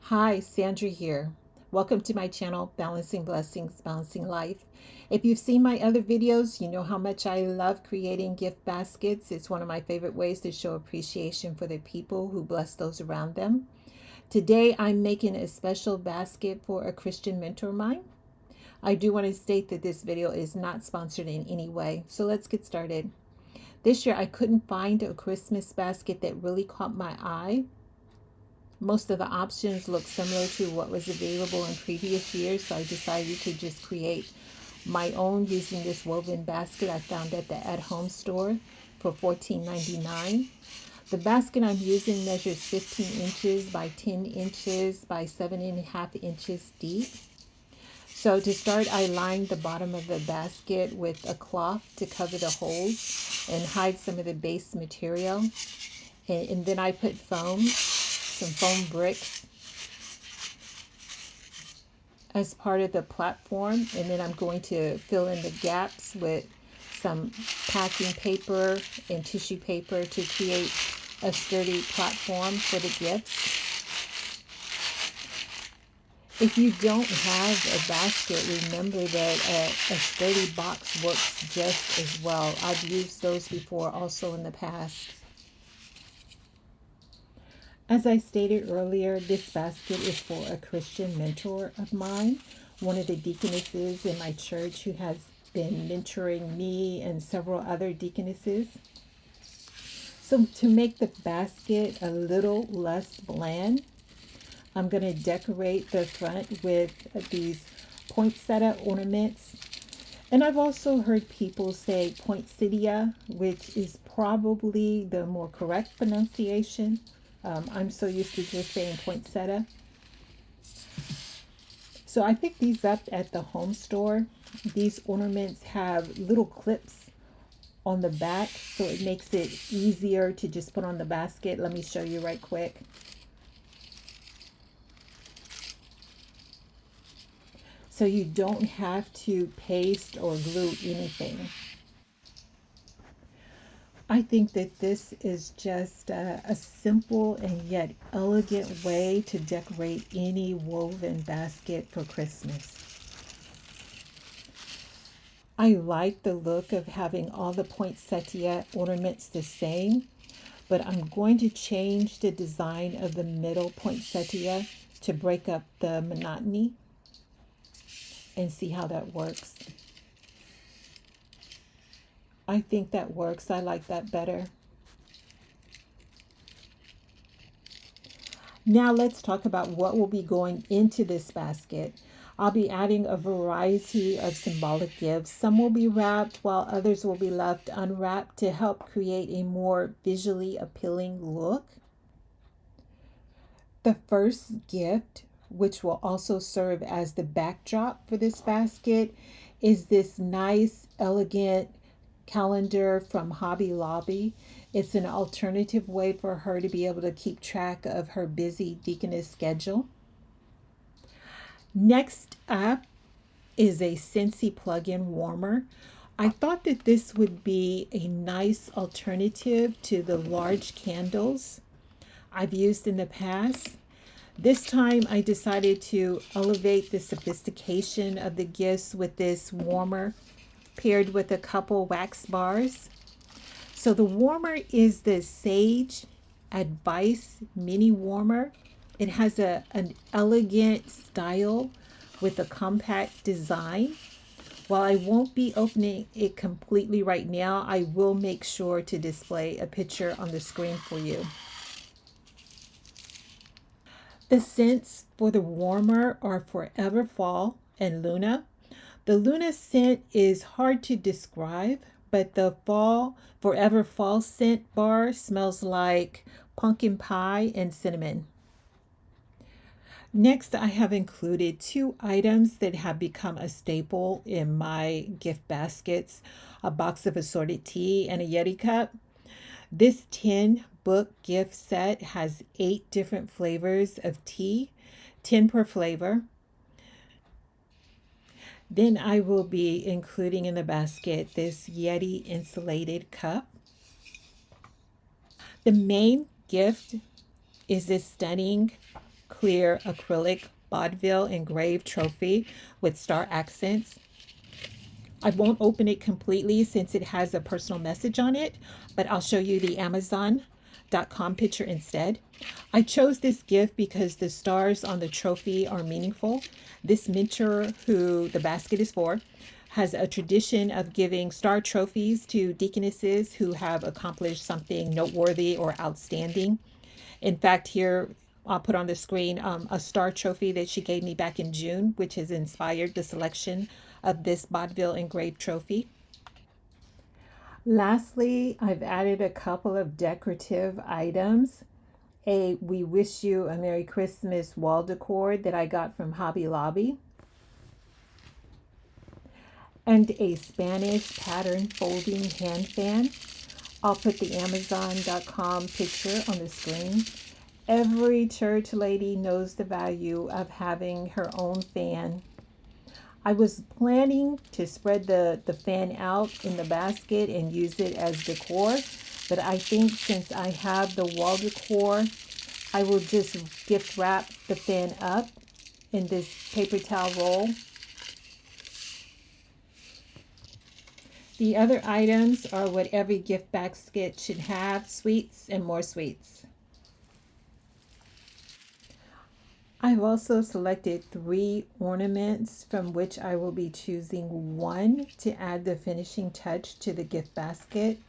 Hi, Sandra here. Welcome to my channel, Balancing Blessings, Balancing Life. If you've seen my other videos, you know how much I love creating gift baskets. It's one of my favorite ways to show appreciation for the people who bless those around them. Today, I'm making a special basket for a Christian mentor of mine. I do want to state that this video is not sponsored in any way, so let's get started. This year, I couldn't find a Christmas basket that really caught my eye. Most of the options look similar to what was available in previous years, so I decided to just create my own using this woven basket I found at the at-home store for $14.99. The basket I'm using measures 15 inches by 10 inches by 7.5 inches deep. So to start, I lined the bottom of the basket with a cloth to cover the holes and hide some of the base material. And then I put some foam bricks as part of the platform, and then I'm going to fill in the gaps with some packing paper and tissue paper to create a sturdy platform for the gifts. If you don't have a basket, remember that a sturdy box works just as well. I've used those before also in the past. As I stated earlier, this basket is for a Christian mentor of mine, one of the deaconesses in my church who has been mentoring me and several other deaconesses. So to make the basket a little less bland, I'm going to decorate the front with these poinsettia ornaments. And I've also heard people say poinsettia, which is probably the more correct pronunciation. I'm so used to just saying poinsettia. So I picked these up at the home store. These ornaments have little clips on the back, so it makes it easier to just put on the basket. Let me show you right quick. So you don't have to paste or glue anything. I think that this is just a simple and yet elegant way to decorate any woven basket for Christmas. I like the look of having all the poinsettia ornaments the same, but I'm going to change the design of the middle poinsettia to break up the monotony and see how that works. I think that works. I like that better. Now let's talk about what will be going into this basket. I'll be adding a variety of symbolic gifts. Some will be wrapped while others will be left unwrapped to help create a more visually appealing look. The first gift, which will also serve as the backdrop for this basket, is this nice, elegant calendar from Hobby Lobby. It's an alternative way for her to be able to keep track of her busy deaconess schedule. Next up is a Scentsy plug-in warmer. I thought that this would be a nice alternative to the large candles I've used in the past. This time I decided to elevate the sophistication of the gifts with this warmer paired with a couple wax bars. So the warmer is the Sage Advice Mini Warmer. It has an elegant style with a compact design. While I won't be opening it completely right now, I will make sure to display a picture on the screen for you. The scents for the warmer are Forever Fall and Luna. The Luna scent is hard to describe, but the Forever Fall scent bar smells like pumpkin pie and cinnamon. Next, I have included two items that have become a staple in my gift baskets, a box of assorted tea and a Yeti cup. This 10-book gift set has 8 different flavors of tea, 10 per flavor. Then I will be including in the basket this Yeti insulated cup. The main gift is this stunning clear acrylic vaudeville engraved trophy with star accents. I won't open it completely since it has a personal message on it, but I'll show you the Amazon.com picture instead. I chose this gift because the stars on the trophy are meaningful. This mentor, who the basket is for, has a tradition of giving star trophies to deaconesses who have accomplished something noteworthy or outstanding. In fact, here I'll put on the screen a star trophy that she gave me back in June, which has inspired the selection of this vaudeville engraved trophy. Lastly, I've added a couple of decorative items. A "We Wish You a Merry Christmas" wall decor that I got from Hobby Lobby, and a Spanish pattern folding hand fan. I'll put the Amazon.com picture on the screen. Every church lady knows the value of having her own fan. I was planning to spread the fan out in the basket and use it as decor, but I think since I have the wall decor, I will just gift wrap the fan up in this paper towel roll. The other items are what every gift basket should have: sweets and more sweets. I've also selected 3 ornaments from which I will be choosing one to add the finishing touch to the gift basket.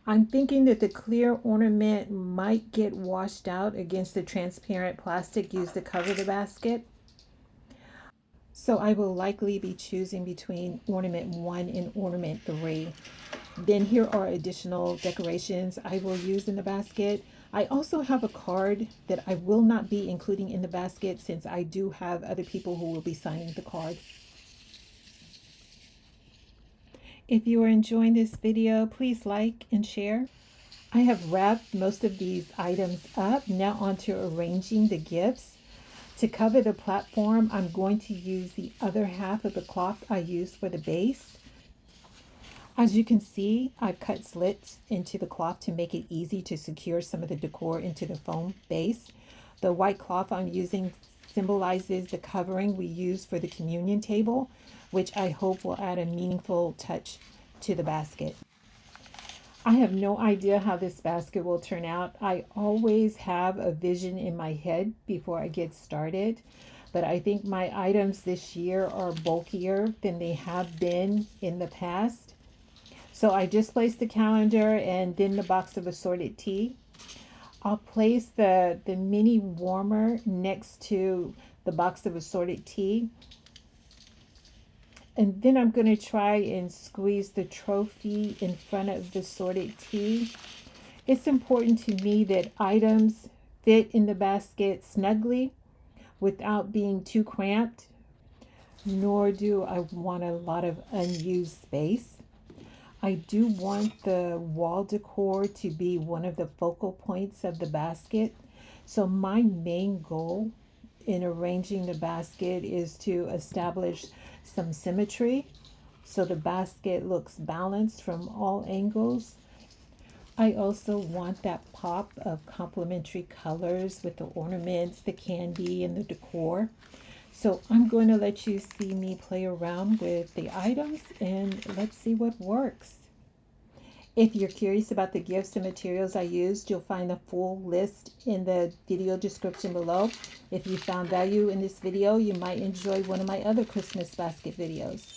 I'm thinking that the clear ornament might get washed out against the transparent plastic used to cover the basket. So I will likely be choosing between ornament 1 and ornament 3. Then here are additional decorations I will use in the basket. I also have a card that I will not be including in the basket since I do have other people who will be signing the card. If you are enjoying this video, please like and share. I have wrapped most of these items up. Now on to arranging the gifts. To cover the platform, I'm going to use the other half of the cloth I used for the base. As you can see, I've cut slits into the cloth to make it easy to secure some of the decor into the foam base. The white cloth I'm using symbolizes the covering we use for the communion table, which I hope will add a meaningful touch to the basket. I have no idea how this basket will turn out. I always have a vision in my head before I get started, but I think my items this year are bulkier than they have been in the past. So I just placed the calendar and then the box of assorted tea. I'll place the mini warmer next to the box of assorted tea. And then I'm going to try and squeeze the trophy in front of the assorted tea. It's important to me that items fit in the basket snugly without being too cramped, nor do I want a lot of unused space. I do want the wall decor to be one of the focal points of the basket. So my main goal in arranging the basket is to establish some symmetry so the basket looks balanced from all angles. I also want that pop of complementary colors with the ornaments, the candy, and the decor. So I'm going to let you see me play around with the items and let's see what works. If you're curious about the gifts and materials I used, you'll find a full list in the video description below. If you found value in this video, you might enjoy one of my other Christmas basket videos.